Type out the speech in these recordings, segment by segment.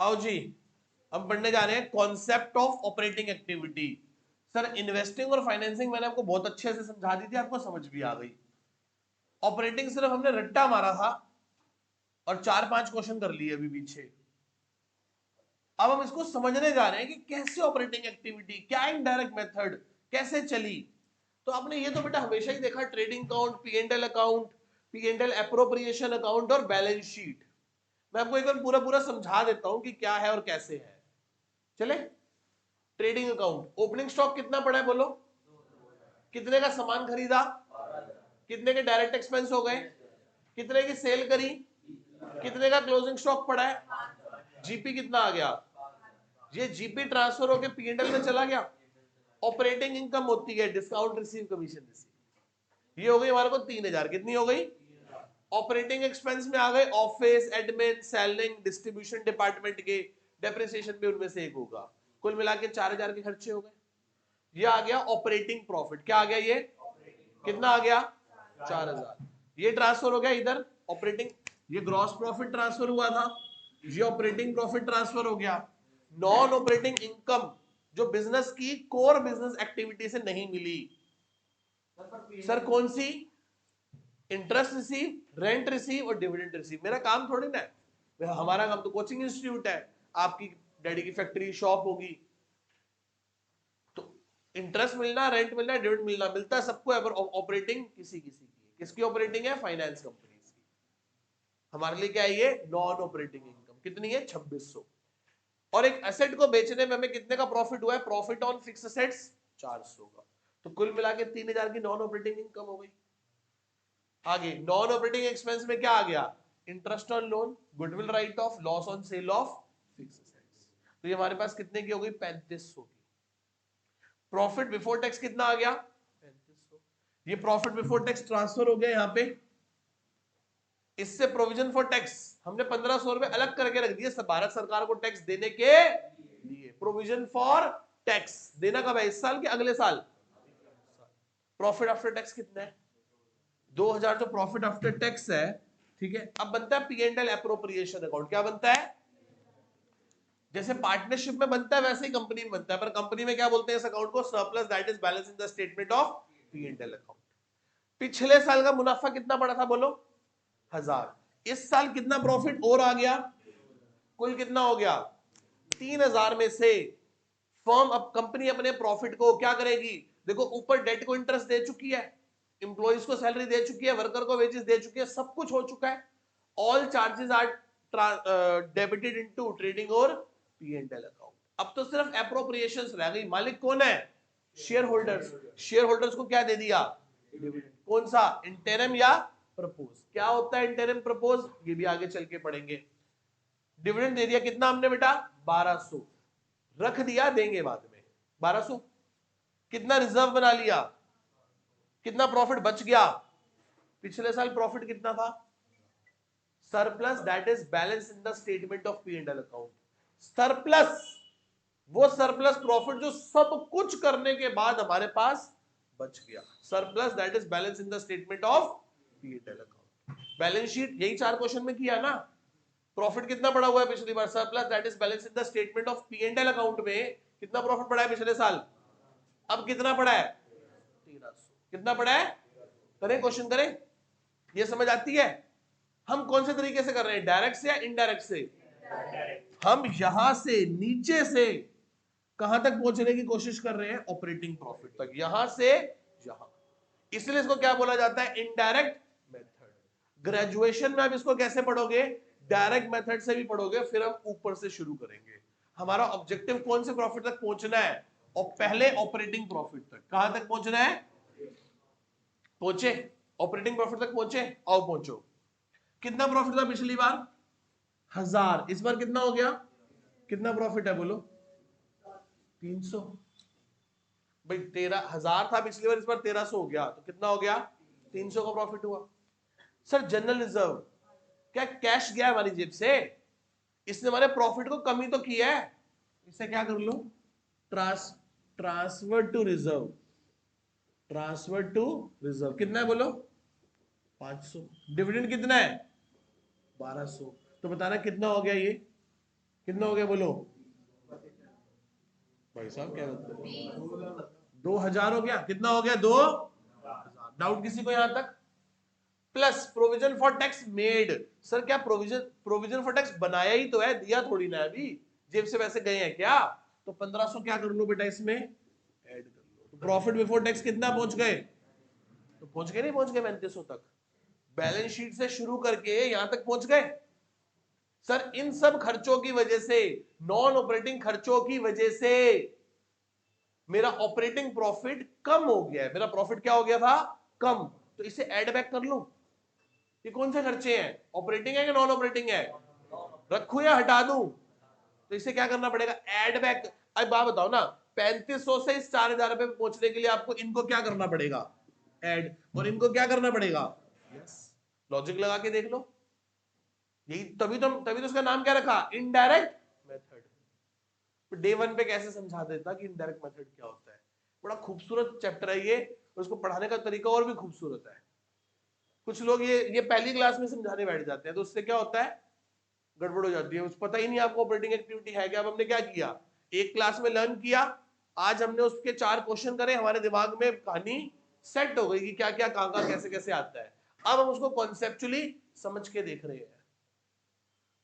आओ जी, हम पढ़ने जा रहे हैं concept of operating activity. Sir investing और फाइनेंसिंग मैंने आपको बहुत अच्छे से समझा दी थी, आपको समझ भी आ गई। ऑपरेटिंग सिर्फ हमने रट्टा मारा था और 4-5 क्वेश्चन कर लिए अभी पीछे। अब हम इसको समझने जा रहे हैं कि कैसे ऑपरेटिंग एक्टिविटी, क्या इनडायरेक्ट मेथड कैसे चली। तो आपने ये तो बेटा हमेशा ही देखा, trading account, P account, P appropriation account और बैलेंस शीट। मैं आपको एक बार पूरा पूरा समझा देता हूं कि क्या है और कैसे है। चले, ट्रेडिंग अकाउंट, ओपनिंग स्टॉक कितना पड़ा है बोलो, कितने का सामान खरीदा, कितने के डायरेक्ट एक्सपेंस हो गए, कितने की सेल करी, कितने का क्लोजिंग स्टॉक पड़ा है, जीपी कितना आ गया, ये जीपी ट्रांसफर होकर पीएनएल में चला गया। ऑपरेटिंग इनकम होती है डिस्काउंट रिसीव, कमीशन रिसीव, ये हो गई हमारे को 3000। कितनी हो गई? ऑपरेटिंग एक्सपेंस में आ गए office, admin, selling, distribution department के, डेप्रिसिएशन भी उनमें से एक होगा। कुल मिला के 4000 के खर्चे हो गए। ये आ गया ऑपरेटिंग प्रॉफिट। क्या आ गया? ये कितना आ गया? 4000। ये ट्रांसफर हो गया इधर ऑपरेटिंग, ये ग्रॉस प्रॉफिट ट्रांसफर हुआ था, ये ऑपरेटिंग प्रॉफिट ट्रांसफर हो गया। नॉन ऑपरेटिंग इनकम जो बिजनेस की कोर बिजनेस एक्टिविटी से नहीं मिली, सर कौन सी? इंटरेस्ट रिसीव, रेंट रिसीव और डिविडेंड रिसीव। मेरा काम थोड़ी ना है, हमारा काम तो कोचिंग इंस्टीट्यूट है, आपकी डैडी की फैक्ट्री शॉप होगी, तो इंटरेस्ट मिलना, रेंट मिलना, डिविडेंड मिलना, मिलता है सबको है, पर ऑपरेटिंग किसी किसी की है। किसकी ऑपरेटिंग है? फाइनेंस कंपनी की। हमारे लिए क्या है ये? Non operating income. कितनी है? 2600। और एक एसेट को बेचने में हमें कितने का प्रॉफिट हुआ है? प्रॉफिट ऑन फिक्स एसेट्स 400 का। तो कुल मिला के 3000 की नॉन ऑपरेटिंग इनकम हो गई। आगे नॉन ऑपरेटिंग एक्सपेंस में क्या आ गया? Interest on loan, goodwill right of, loss on sale of fix assets. तो ये हमारे पास कितने की हो गई? 3500 की। प्रॉफिट बिफोर टैक्स कितना आ गया? 3500। ये प्रॉफिट बिफोर टैक्स ट्रांसफर हो गया यहाँ पे। इससे प्रोविजन फॉर टैक्स हमने 1500 रुपए अलग करके रख दिए भारत सरकार को टैक्स देने के लिए। प्रोविजन फॉर टैक्स देना कब है? इस साल के अगले साल? प्रॉफिट आफ्टर टैक्स कितना है? 2000 जो प्रॉफिट आफ्टर टैक्स है, ठीक है। अब बनता है पी&एल एप्रोप्रिएशन अकाउंट। क्या बनता है? जैसे पार्टनरशिप में बनता है वैसे ही कंपनी में बनता है, पर कंपनी में क्या बोलते हैं इस अकाउंट को? Surplus that is balance in the statement of P&L account. पिछले साल का मुनाफा कितना पड़ा था बोलो? 1000। इस साल कितना प्रॉफिट और आ गया? कुल कितना हो गया? 3000 में से फर्म, अब कंपनी अपने प्रॉफिट को क्या करेगी? देखो ऊपर डेट को इंटरेस्ट दे चुकी है, इंप्लॉइज को सैलरी दे चुकी है, वर्कर को वेजेस दे चुकी है, सब कुछ हो चुका है। All charges are debited into trading और पी&एल अकाउंट। अब तो सिर्फ एप्रोप्रिएशंस रह गई। मालिक कौन है? Share holders. शेयर होल्डर्स को क्या दे दिया? डिविडेंड। कौन सा? इंटरिम या प्रपोज। क्या होता है इंटरिम प्रपोज? ये भी आगे चल के पढ़ेंगे। डिविडेंड दे दिया कितना हमने बेटा? 1200 रख दिया, देंगे बाद में 1200। कितना रिजर्व बना लिया? कितना प्रॉफिट बच गया? पिछले साल प्रॉफिट कितना था? Surplus that is balance in the statement of P&L account. Surplus वो सरप्लस प्रॉफिट जो सब कुछ करने के बाद हमारे पास बच गया। Surplus that is balance in the statement of P&L account. Balance sheet यही 4 क्वेश्चन में किया ना। प्रॉफिट कितना पड़ा हुआ है पिछली बार? Surplus that is balance in the statement of P&L account में कितना प्रॉफिट पड़ा है पिछले साल? अब कितना पड़ा है? 1300। कितना पड़ा है? करें क्वेश्चन करें, ये समझ आती है? हम कौन से तरीके से कर रहे हैं, डायरेक्ट से या इनडायरेक्ट से? हम यहां से नीचे से कहां तक पहुंचने की कोशिश कर रहे हैं? ऑपरेटिंग प्रॉफिट तक, यहां से यहां। इसलिए इसको क्या बोला जाता है? Indirect method. ग्रेजुएशन में आप इसको कैसे पढ़ोगे? डायरेक्ट मेथड से भी पढ़ोगे, फिर हम ऊपर से शुरू करेंगे। हमारा ऑब्जेक्टिव कौन से प्रॉफिट तक पहुंचना है? और पहले ऑपरेटिंग प्रॉफिट तक। कहां तक पहुंचना है? पहुंचे? ऑपरेटिंग प्रॉफिट तक पहुंचे? आओ पहुंचो। कितना प्रॉफिट था पिछली बार? 1000। इस बार कितना हो गया? कितना प्रॉफिट है बोलो? 300। भाई 13,000 था पिछली बार, इस बार 1300 हो गया, तो कितना हो गया? 300 का प्रॉफिट हुआ। सर जनरल रिजर्व, क्या कैश गया हमारी जेब से? इसने हमारे प्रॉफिट को कमी तो किया है। इसे क्या कर लो? Transfer to reserve. Transfer to reserve कितना है बोलो? 500। डिविडेंड कितना है? 1200। तो बताना कितना हो गया ये? कितना हो गया बोलो भाई साहब, क्या बोलते हैं? 2000 हो गया। कितना हो गया? 2000। डाउट किसी को यहां तक? Plus provision for tax made. Sir क्या प्रोविजन प्रोविजन फॉर टैक्स बनाया ही तो है, दिया थोड़ी ना है अभी, जेब से पैसे गए हैं क्या? तो 1500 क्या कर लो बेटा इसमें ऐड कर लो। तो प्रॉफिट बिफोर टैक्स कितना पहुंच गए? तो पहुंच गए नहीं पहुंच गए 3500 तक? बैलेंस शीट से शुरू करके यहां तक पहुंच गए। सर इन सब खर्चों की वजह से, नॉन ऑपरेटिंग खर्चों की वजह से मेरा ऑपरेटिंग प्रॉफिट कम हो गया है। मेरा प्रॉफिट क्या हो गया था? कम। तो इसे ऐड बैक कर लो। ये कौन से खर्चे हैं? ऑपरेटिंग है कि नॉन ऑपरेटिंग है? रखूं या हटा दूं? तो इसे क्या करना पड़ेगा? Add back. अब बात बताओ ना, 3500 से इस 4000 रुपए पे पहुंचने के लिए आपको इनको क्या करना पड़ेगा? ऐड। और इनको क्या करना पड़ेगा? यस। लॉजिक लगा के देख लो। यही तभी तो उसका नाम क्या रखा? Indirect method. डे वन पे कैसे समझा देता कि इनडायरेक्ट मेथड क्या होता है। बड़ा खूबसूरत चैप्टर है ये, और उसको पढ़ाने का तरीका और भी खूबसूरत है। कुछ लोग ये पहली क्लास में समझाने बैठ जाते हैं, तो उससे क्या होता है? गड़बड़ हो जाती है। उस पता ही नहीं आपको ऑपरेटिंग एक्टिविटी है क्या। अब हमने क्या किया? एक क्लास में लर्न किया, आज हमने उसके 4 क्वेश्चन करे, हमारे दिमाग में कहानी सेट हो गई कि क्या क्या कहां कैसे कैसे आता है। अब हम उसको कॉन्सेप्चुअली समझ के देख रहे हैं।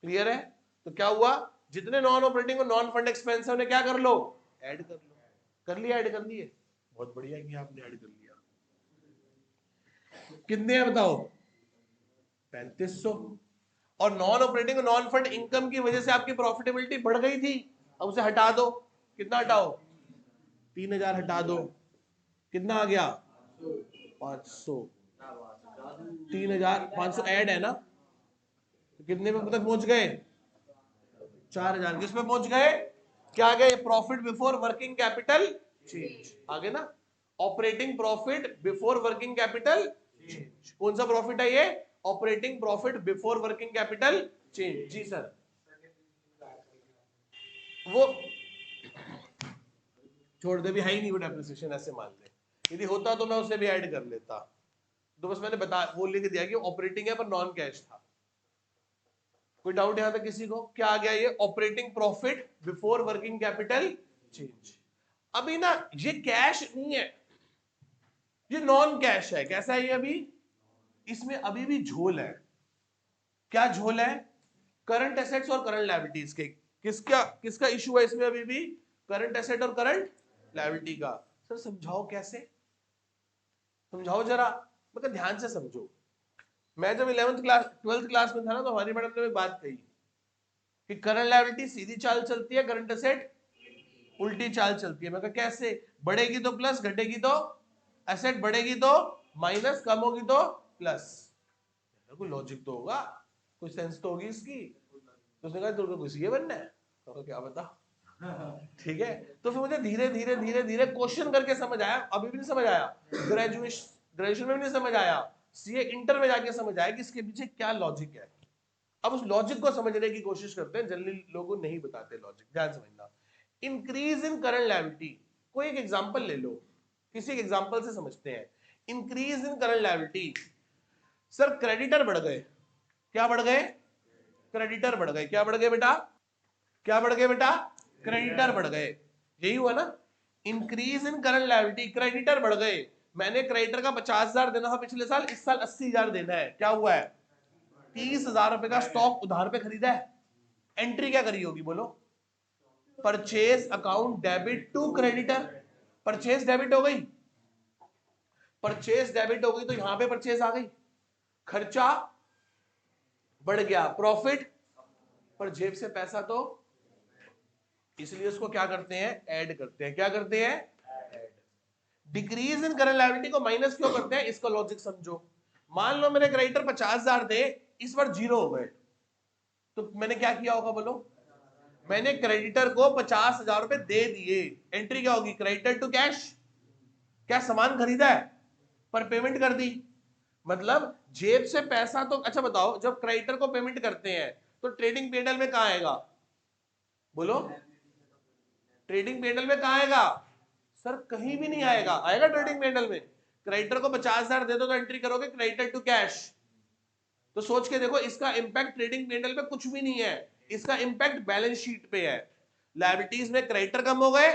क्लियर है? तो क्या हुआ? जितने नॉन ऑपरेटिंग और नॉन फंड एक्सपेंस है उन्हें क्या कर लो? ऐड कर लो। कर लिया? ऐड कर लिए? बहुत बढ़िया कि आपने ऐड कर लिया। कितने हैं बताओ? 3500। और नॉन ऑपरेटिंग और नॉन फंड इनकम की वजह से आपकी प्रॉफिटेबिलिटी बढ़ गई थी। अब उसे हटा दो। कितना हटाओ? 3000 हटा दो। कितना आ गया? 500। 3500 ऐड है ना? तो कितने पे तक पहुंच गए? 4000। किस पे पहुंच गए? क्या आ गया? Profit before working capital change आ गया ना? Operating profit before working capital change. कौन सा प्रॉफिट है ये? Operating profit before working capital change. जी सर। वो छोड़ दे, भी है ही नहीं वो डेप्रिसिएशन, ऐसे मान ले। यदि होता तो मैं उसे भी ऐड कर लेता। तो बस मैंने बता वो लिख दिया कि ऑपरेटिंग है पर नॉन कैश था। कोई डाउट यहां तक किसी को? क्या आ गया ये? Operating profit before working capital change. अभी ना ये कैश नहीं है, ये नॉन कैश है। कैसा है ये? अभी इसमें अभी भी झोल है। क्या झोल है? करंट एसेट्स और करंट लायबिलिटीज के। किसका किसका इशू है इसमें अभी भी? करंट एसेट और करंट लायबिलिटी का। सर समझाओ कैसे? समझाओ जरा, मतलब ध्यान से समझो। मैं जब 11th क्लास 12th क्लास में था ना, तो हमारी मैडम ने एक बात कही कि करंट लायबिलिटी सीधी चाल चलती है, करंट एसेट उल्टी चाल चलती है। मैं कहा कैसे? बढ़ेगी तो प्लस, घटेगी तो एसेट, बढ़ेगी तो माइनस, कम होगी तो प्लस। कोई लॉजिक तो होगा, कोई सेंस तो होगी इसकी। तो उसने कहा तुमको कुछ ये बनना है? तो क्या बता। ठीक है। तो फिर मुझे धीरे धीरे धीरे धीरे क्वेश्चन करके समझ आया। अभी भी नहीं समझ आया, ग्रेजुएशन में भी नहीं समझ आया, सीए इंटर में जाके समझ आया कि इसके पीछे क्या लॉजिक है। अब उस लॉजिक को समझने की कोशिश करते हैं। जनरली लोगों नहीं बताते लॉजिक। ध्यान समझना। Increase in current liability. कोई एक एग्जांपल ले लो, किसी एक एग्जांपल से समझते हैं। Increase in current liability. Sir creditor बढ़ गए। क्या बढ़ गए? क्रेडिटर बढ़ गए। क्या बढ़ गए बेटा? क्या बढ़ गए बेटा? क्रेडिटर बढ़ गए। यही हुआ ना? Increase in current liability, creditor बढ़ गए। मैंने क्रेडिटर का 50,000 देना था पिछले साल, इस साल 80,000 देना है। क्या हुआ है? 30,000 रुपए का स्टॉक उधार पे खरीदा है। एंट्री क्या करी होगी बोलो? Purchase account debit to creditor. Purchase debit हो गई। परचेज डेबिट हो गई तो यहां पे परचेज आ गई। खर्चा बढ़ गया, प्रॉफिट पर जेब से पैसा तो, इसलिए उसको क्या करते हैं? ऐड करते हैं। क्या करते हैं? Add. Decrease in current liability को माइनस क्यों करते हैं? इसका लॉजिक समझो। मान लो मेरे क्रेडिटर 50,000 दे, इस बार जीरो हो गए, तो मैंने क्या किया होगा बोलो? मैंने क्रेडिटर को 50,000 रुपए दे दिए। एंट्री क्या होगी? Creditor to cash. क्या सामान खरीदा है पर पेमेंट कर दी, मतलब जेब से पैसा तो। अच्छा बताओ, जब क्रेडिटर को पेमेंट करते हैं तो ट्रेडिंग पीएनएल में कहां आएगा बोलो? ट्रेडिंग पीएनएल में कहां आएगा? सर कहीं भी नहीं आएगा। आएगा ट्रेडिंग पीएनएल में? क्रेडिटर को 50,000 दे दो तो एंट्री करोगे क्रेडिटर टू कैश। तो सोच के देखो, इसका इंपैक्ट ट्रेडिंग पीएनएल पे कुछ भी नहीं है। इसका इंपैक्ट बैलेंस शीट पे है। लायबिलिटीज में क्रेडिटर कम हो गए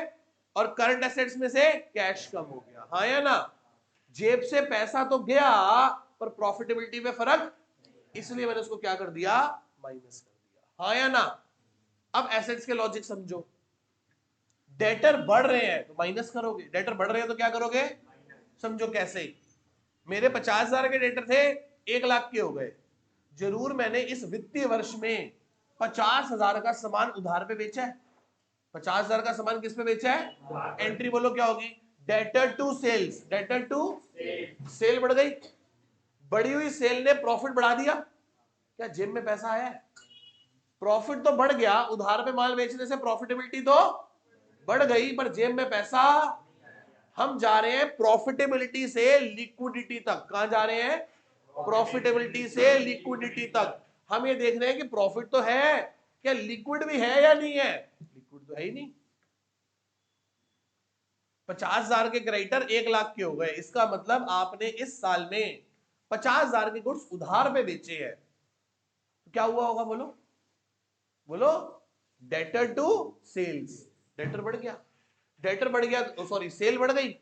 और करंट एसेट्स में से कैश कम हो गया, हाँ या ना। जेब से पैसा तो गया पर प्रॉफिटेबिलिटी में फर्क, इसलिए मैंने उसको क्या कर दिया, माइनस कर दिया, हाँ या ना। अब एसेट्स के लॉजिक समझो। डेटर बढ़ रहे हैं तो माइनस करोगे, डेटर बढ़ रहे हैं तो क्या करोगे, समझो कैसे। मेरे 50,000 के डेटर थे, 1 लाख के हो गए। जरूर मैंने इस वित्तीय वर्ष में 50,000 का सामान उधार पे बेचा है। 50,000 का सामान किस पे बेचा है, एंट्री बोलो क्या होगी, debtor to sales, debtor to sale बढ़ गई। बढ़ी हुई सेल ने प्रॉफिट बढ़ा दिया, क्या जेब में पैसा आया है, प्रॉफिट तो बढ़ गया, उधार पे माल बेचने से प्रॉफिटेबिलिटी तो बढ़ गई पर जेब में पैसा। हम जा रहे हैं प्रॉफिटेबिलिटी से लिक्विडिटी तक, कहां जा रहे हैं, प्रॉफिटेबिलिटी से लिक्विडिटी तक। हम ये देख रहे हैं कि प्रॉफिट तो है, क्या लिक्विड भी है या नहीं है, लिक्विड तो है ही नहीं। 50,000 के क्रेडिटर 1 लाख के हो गए, इसका मतलब आपने इस साल में 50,000 के गुड्स उधार पे बेचे हैं, तो क्या हुआ होगा बोलो, बोलो, डेटर टू सेल्स, डेटर बढ़ गया, डेटर बढ़ गया, सॉरी सेल बढ़ गई,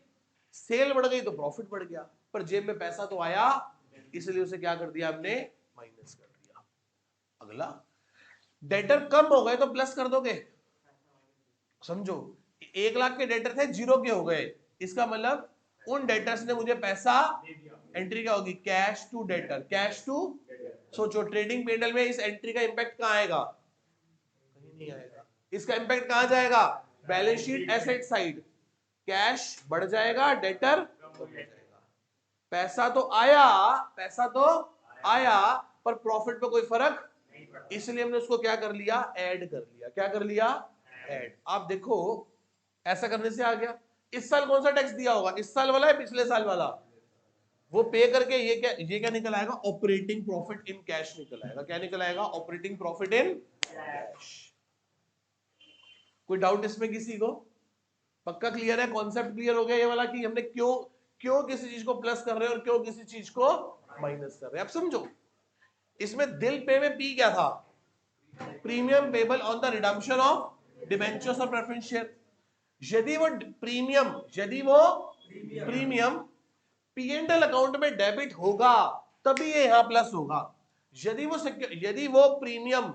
सेल बढ़ गई तो प्रॉफिट बढ़ गया, पर जेब में पैसा तो आया, इसलिए उसे क्या कर दिया हमने, माइनस कर दिया। अगला, डेटर कम हो गए तो प्लस कर दोगे, समझो 1 लाख के डेटर थे, 0 के हो गए, इसका मतलब उन डेटर्स ने मुझे पैसा, एंट्री क्या होगी, cash to debtor, cash to, सोचो ट्रेडिंग पेंडल में इस एंट्री का इंपैक्ट कहां आएगा, कहीं नहीं आएगा। इसका इंपैक्ट कहां जाएगा, balance sheet asset side, cash बढ़ जाएगा, डेटर कम हो जाएगा। पैसा तो आया, पैसा तो आया पर प्रॉफिट पे कोई फर्क, इसलिए हमने उसको क्या कर लिया, ऐड कर लिया, क्या कर लिया, ऐड। आप देखो ऐसा करने से आ गया। इस साल कौन सा टैक्स दिया होगा, इस साल वाला है पिछले साल वाला, वो पे करके ये क्या निकल आएगा, ऑपरेटिंग प्रॉफिट इन कैश निकल आएगा, क्या निकल आएगा, ऑपरेटिंग प्रॉफिट इन कैश। कोई डाउट इसमें किसी को, पक्का क्लियर है, कॉन्सेप्ट क्लियर हो गया ये वाला कि हमने क्यों क्यों किसी चीज को प्लस कर रहे हैं और क्यों किसी चीज को माइनस कर रहे हैं, अब समझो। इसमें दिल पे में पी क्या था, premium payable on the redemption of debentures और प्रेफरेंस शेयर। यदि वो प्रीमियम, यदि वो प्रीमियम पीएनएल अकाउंट में डेबिट होगा तभी ये यहां प्लस होगा। यदि वो प्रीमियम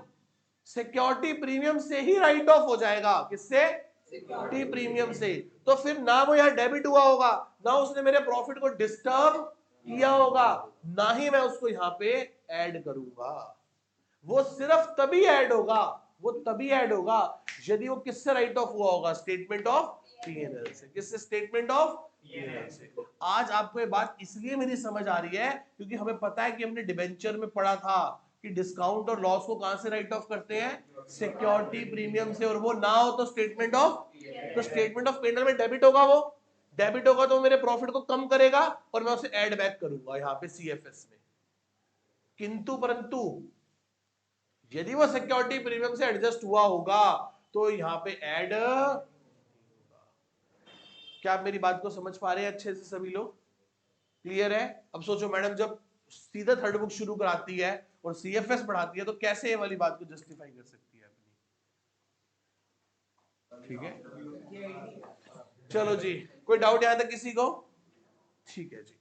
सिक्योरिटी प्रीमियम से ही राइट ऑफ हो जाएगा, किससे, सिक्योरिटी प्रीमियम से, तो फिर ना वो यहां डेबिट हुआ होगा, ना उसने मेरे प्रॉफिट को डिस्टर्ब किया होगा, ना ही मैं उसको यहां पे ऐड करूंगा। वो सिर्फ तभी ऐड होगा, वो तभी ऐड होगा यदि वो किससे राइट ऑफ हुआ होगा, स्टेटमेंट ऑफ पीएनएल से, किससे, स्टेटमेंट ऑफ पीएनएल से। आज आपको ये बात इसलिए मेरी समझ आ रही है क्योंकि हमें पता है कि हमने डिबेंचर में पढ़ा था कि डिस्काउंट और लॉस को कहां से राइट ऑफ करते हैं, सिक्योरिटी प्रीमियम से, और वो ना हो तो स्टेटमेंट ऑफ, तो स्टेटमेंट ऑफ पीएनएल में डेबिट होगा, वो डेबिट होगा तो मेरे प्रॉफिट को कम करेगा और मैं उसे ऐड बैक करूंगा यहां पे सीएफएस में। किंतु परंतु यदि वो सिक्योरिटी प्रीमियम से एडजस्ट हुआ होगा तो यहां पे ऐड, क्या आप मेरी बात को समझ पा रहे हैं अच्छे से सभी लोग, क्लियर है। अब सोचो मैडम जब सीधा थर्ड बुक शुरू कराती है और सीएफएस पढ़ाती है तो कैसे ये वाली बात को जस्टिफाई कर सकती है अपनी, ठीक है। चलो जी, कोई डाउट यहां तक किसी को, ठीक है जी।